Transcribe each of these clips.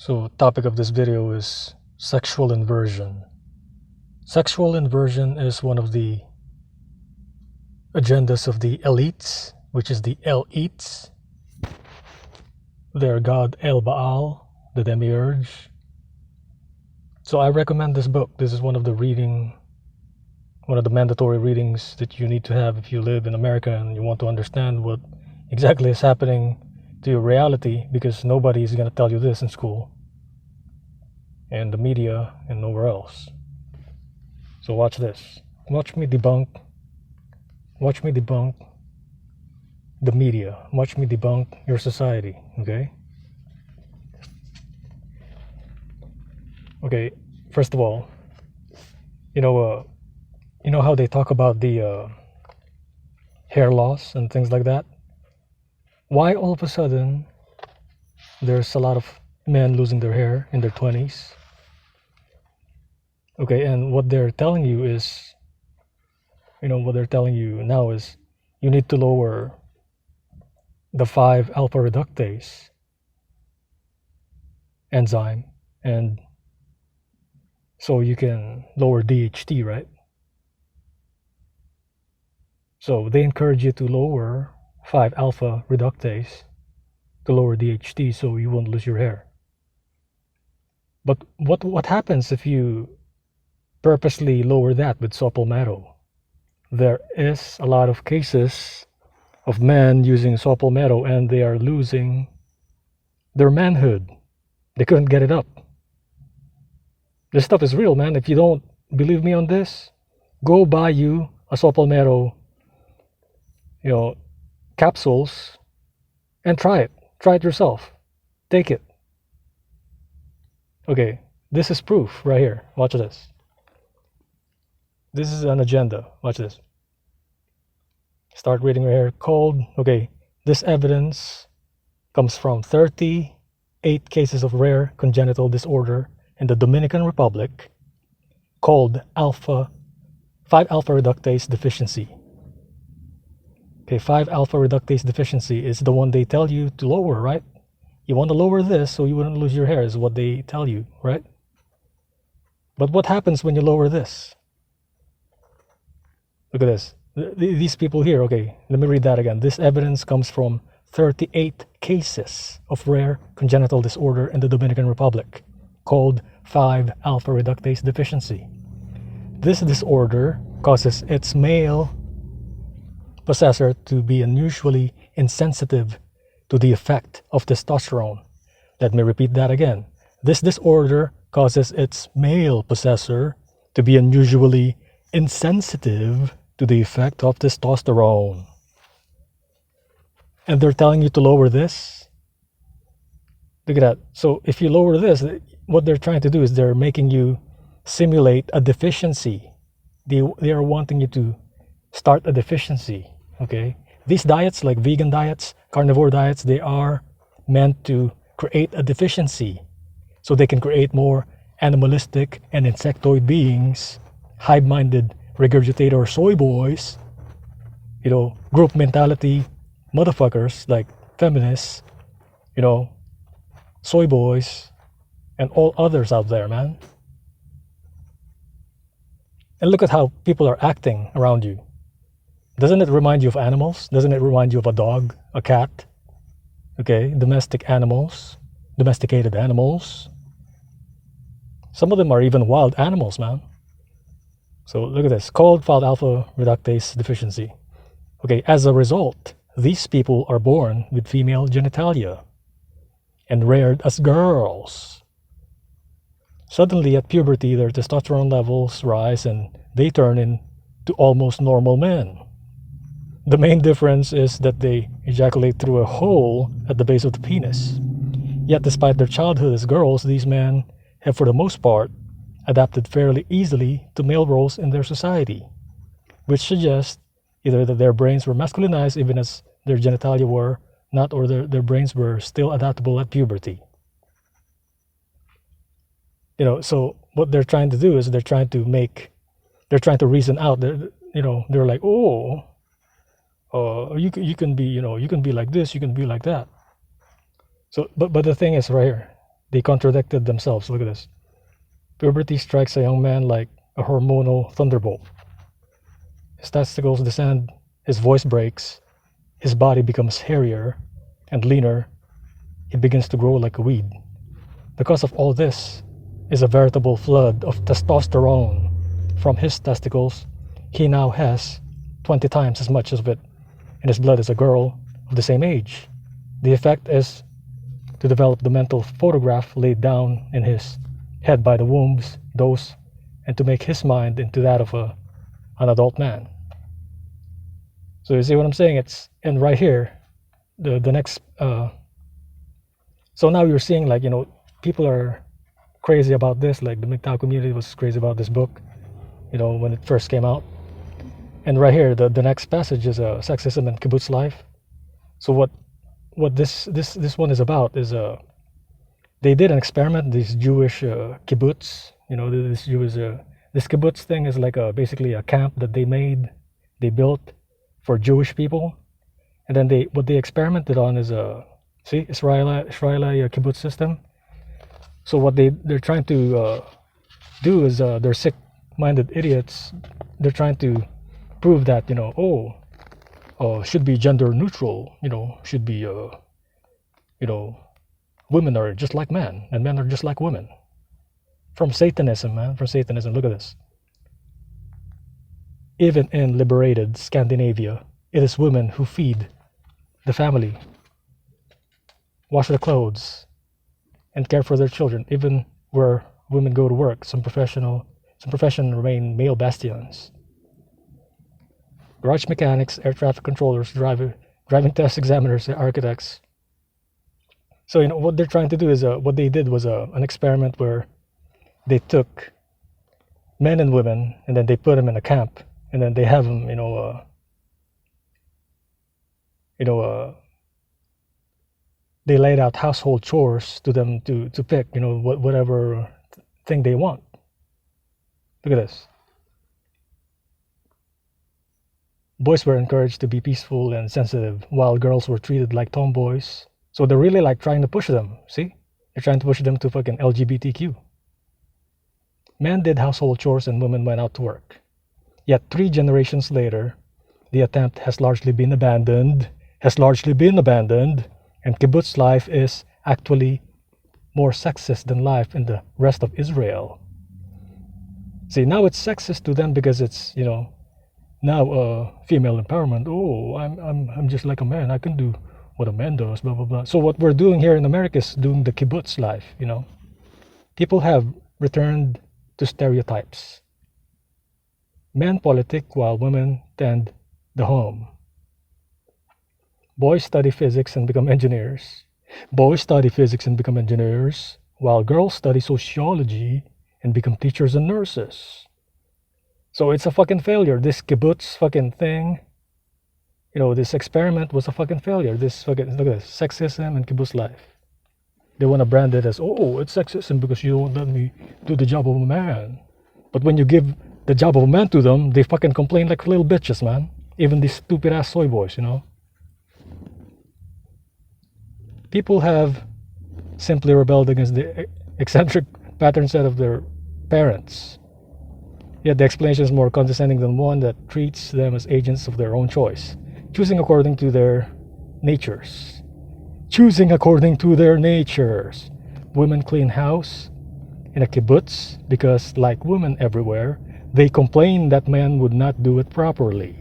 So topic of this video is sexual inversion. Sexual inversion is one of the agendas of the elites, which is the elites. Their god El Baal, the demiurge. So I recommend this book. This is one of the mandatory readings that you need to have if you live in America and you want to understand what exactly is happening to your reality, because nobody is going to tell you this in school and the media and nowhere else. So watch this. Watch me debunk the media. Watch me debunk your society, okay? Okay, first of all, you know how they talk about the hair loss and things like that? Why all of a sudden there's a lot of men losing their hair in their 20s? Okay, and what they're telling you is, what they're telling you now is you need to lower the 5-alpha reductase enzyme, and so you can lower DHT, right? So they encourage you to lower 5-alpha reductase to lower DHT so you won't lose your hair. But what happens if you purposely lower that with saw palmetto? There is a lot of cases of men using saw palmetto and they are losing their manhood. They couldn't get it up. This stuff is real, man. If you don't believe me on this, go buy you a saw palmetto, capsules, and try it. Try it yourself. Take it. Okay, this is proof right here. Watch this. This is an agenda. Watch this. Start reading right here. Called, this evidence comes from 38 cases of rare congenital disorder in the Dominican Republic called 5-alpha reductase deficiency. Okay, 5-alpha reductase deficiency is the one they tell you to lower, right? You want to lower this so you wouldn't lose your hair is what they tell you, right? But what happens when you lower this? Look at this. These people here, okay, let me read that again. This evidence comes from 38 cases of rare congenital disorder in the Dominican Republic called 5-alpha reductase deficiency. This disorder causes its male possessor to be unusually insensitive to the effect of testosterone. Let me repeat that again. This disorder causes its male possessor to be unusually insensitive to the effect of testosterone. And they're telling you to lower this. Look at that. So if you lower this, what they're trying to do is they're making you simulate a deficiency. They are wanting you to start a deficiency. Okay, these diets, like vegan diets, carnivore diets, they are meant to create a deficiency so they can create more animalistic and insectoid beings, hive-minded regurgitator soy boys, group mentality motherfuckers like feminists, soy boys, and all others out there, man. And look at how people are acting around you. Doesn't it remind you of animals? Doesn't it remind you of a dog, a cat? Okay, domesticated animals. Some of them are even wild animals, man. So look at this, called 5-alpha reductase deficiency. Okay, as a result, these people are born with female genitalia and reared as girls. Suddenly at puberty, their testosterone levels rise and they turn into almost normal men. The main difference is that they ejaculate through a hole at the base of the penis. Yet despite their childhood as girls, these men have for the most part adapted fairly easily to male roles in their society, which suggests either that their brains were masculinized even as their genitalia were not, or their brains were still adaptable at puberty. So what they're trying to do is they're trying to reason out. They're like, you can be like this, you can be like that. So, but the thing is right here, They contradicted themselves. Look at this. Puberty strikes a young man like a hormonal thunderbolt. His testicles descend, his voice breaks, his body becomes hairier and leaner. He begins to grow like a weed. The cause of all this is a veritable flood of testosterone from his testicles. He now has 20 times as much of it in his blood as a girl of the same age. The effect is to develop the mental photograph laid down in his head by the wombs, those, and to make his mind into that of an adult man. So you see what I'm saying? It's, and right here, the next, so now you're seeing, like, people are crazy about this, like the MGTOW community was crazy about this book, when it first came out. And right here, the next passage is sexism and kibbutz life. So what this one is about is they did an experiment. These Jewish kibbutz, this kibbutz thing is like basically a camp that they built for Jewish people, and then what they experimented on is Israeli kibbutz system. So what they're trying to do is they're sick-minded idiots. They're trying to prove that should be gender neutral. Should be women are just like men and men are just like women. From Satanism, man. From Satanism. Look at this. Even in liberated Scandinavia, it is women who feed the family, wash their clothes, and care for their children. Even where women go to work, some professions remain male bastions. Garage mechanics, air traffic controllers, driving test examiners, architects. So what they're trying to do is what they did was an experiment where they took men and women and then they put them in a camp and then they have them they laid out household chores to them to pick whatever thing they want. Look at this. Boys were encouraged to be peaceful and sensitive, while girls were treated like tomboys. So they're really like trying to push them. See? They're trying to push them to fucking LGBTQ. Men did household chores and women went out to work. Yet 3 generations later, the attempt has largely been abandoned, and kibbutz life is actually more sexist than life in the rest of Israel. See, now it's sexist to them because it's, now female empowerment. Oh, I'm just like a man. I can do what a man does, blah, blah, blah. So what we're doing here in America is doing the kibbutz life, People have returned to stereotypes. Men politic while women tend the home. Boys study physics and become engineers. While girls study sociology and become teachers and nurses. So it's a fucking failure. This kibbutz fucking thing, this experiment was a fucking failure. This fucking, look at this, sexism and kibbutz life. They want to brand it as, it's sexism because you don't let me do the job of a man. But when you give the job of a man to them, they fucking complain like little bitches, man. Even these stupid ass soy boys, People have simply rebelled against the eccentric pattern set of their parents. Yet the explanation is more condescending than one that treats them as agents of their own choice, choosing according to their natures. Women clean house in a kibbutz because, like women everywhere, they complain that men would not do it properly.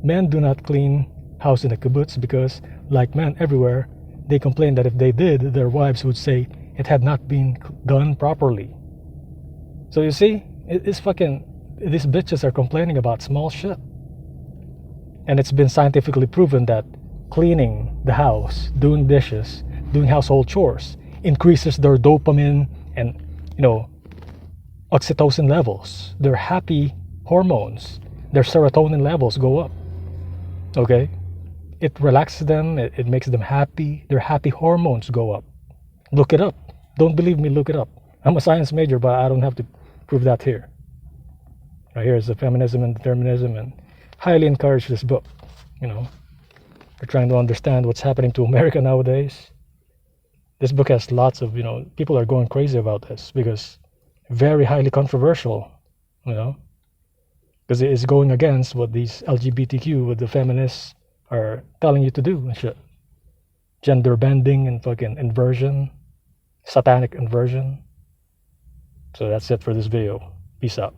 Men do not clean house in a kibbutz because, like men everywhere, they complain that if they did, their wives would say it had not been done properly. So you see, these bitches are complaining about small shit. And it's been scientifically proven that cleaning the house, doing dishes, doing household chores increases their dopamine and, oxytocin levels. Their happy hormones, their serotonin levels go up. Okay? It relaxes them, it makes them happy. Their happy hormones go up. Look it up. Don't believe me, look it up. I'm a science major, but I don't have to prove that here. Right here is the feminism and determinism, and highly encourage this book. We're trying to understand what's happening to America nowadays. This book has lots of, people are going crazy about this because very highly controversial, because it is going against what these LGBTQ, what the feminists are telling you to do and shit. Gender bending and fucking inversion, satanic inversion. So that's it for this video. Peace out.